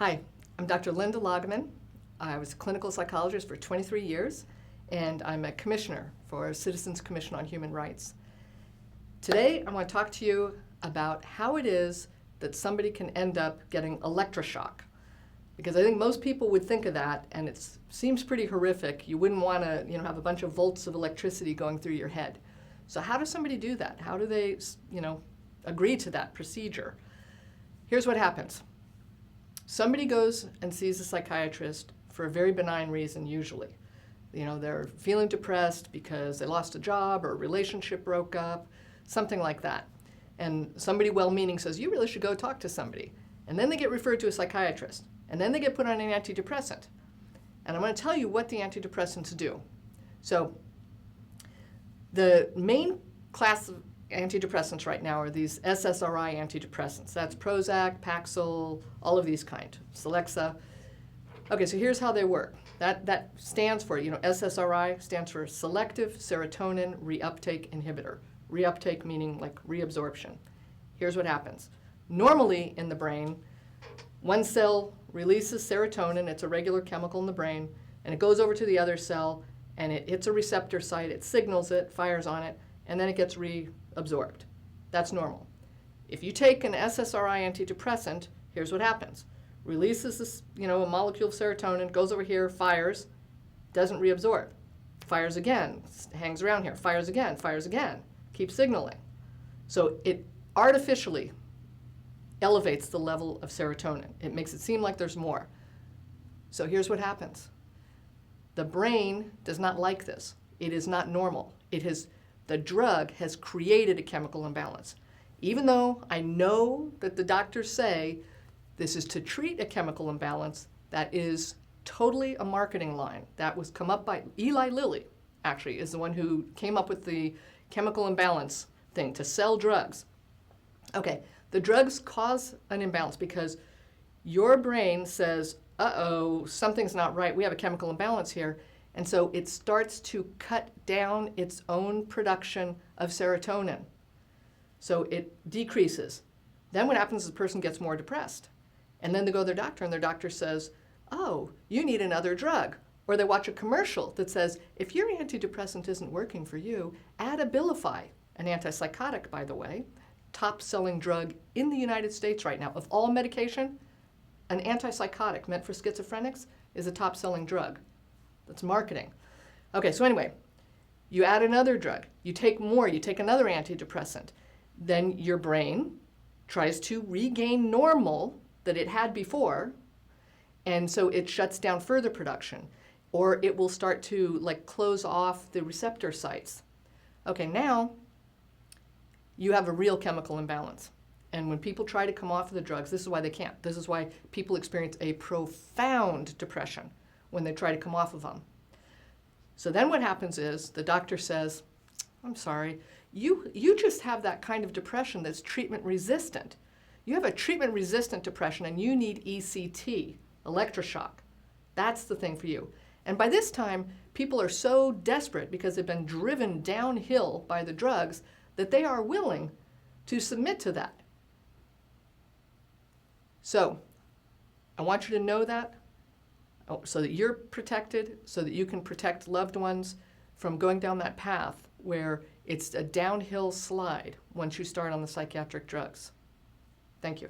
Hi, I'm Dr. Linda Loggeman. I was a clinical psychologist for 23 years, and I'm a commissioner for Citizens Commission on Human Rights. Today, I want to talk to you about how it is that somebody can end up getting electroshock. Because I think most people would think of that, and it seems pretty horrific. You wouldn't want to, have a bunch of volts of electricity going through your head. So how does somebody do that? How do they, agree to that procedure? Here's what happens. Somebody goes and sees a psychiatrist for a very benign reason, usually. They're feeling depressed because they lost a job or a relationship broke up, something like that. And somebody well-meaning says, you really should go talk to somebody. And then they get referred to a psychiatrist. And then they get put on an antidepressant. And I'm going to tell you what the antidepressants do. So the main class of antidepressants right now are these SSRI antidepressants. That's Prozac, Paxil, all of these kind, Celexa. Okay, so here's how they work. That stands for, SSRI stands for Selective Serotonin Reuptake Inhibitor. Reuptake meaning like reabsorption. Here's what happens. Normally in the brain, one cell releases serotonin, it's a regular chemical in the brain, and it goes over to the other cell, and it hits a receptor site, it signals it, fires on it, and then it gets reabsorbed. That's normal. If you take an SSRI antidepressant, here's what happens. Releases this, a molecule of serotonin, goes over here, fires, doesn't reabsorb. Fires again, hangs around here, fires again, keeps signaling. So it artificially elevates the level of serotonin. It makes it seem like there's more. So here's what happens. The brain does not like this. It is not normal. The drug has created a chemical imbalance. Even though I know that the doctors say this is to treat a chemical imbalance, that is totally a marketing line. That was come up by Eli Lilly, actually, is the one who came up with the chemical imbalance thing to sell drugs. Okay, the drugs cause an imbalance because your brain says, uh-oh, something's not right. We have a chemical imbalance here. And so it starts to cut down its own production of serotonin. So it decreases. Then what happens is the person gets more depressed. And then they go to their doctor, and their doctor says, oh, you need another drug. Or they watch a commercial that says, if your antidepressant isn't working for you, add Abilify, an antipsychotic, by the way, top-selling drug in the United States right now. Of all medication, an antipsychotic meant for schizophrenics is a top-selling drug. That's marketing. Okay, so anyway, you add another drug. You take more. You take another antidepressant. Then your brain tries to regain normal that it had before, and so it shuts down further production, or it will start to close off the receptor sites. Okay, now you have a real chemical imbalance. And when people try to come off of the drugs, this is why they can't. This is why people experience a profound depression when they try to come off of them. So then what happens is the doctor says, I'm sorry, you just have that kind of depression that's treatment resistant. You have a treatment resistant depression and you need ECT, electroshock. That's the thing for you. And by this time, people are so desperate because they've been driven downhill by the drugs that they are willing to submit to that. So I want you to know that so that you're protected, so that you can protect loved ones from going down that path where it's a downhill slide once you start on the psychiatric drugs. Thank you.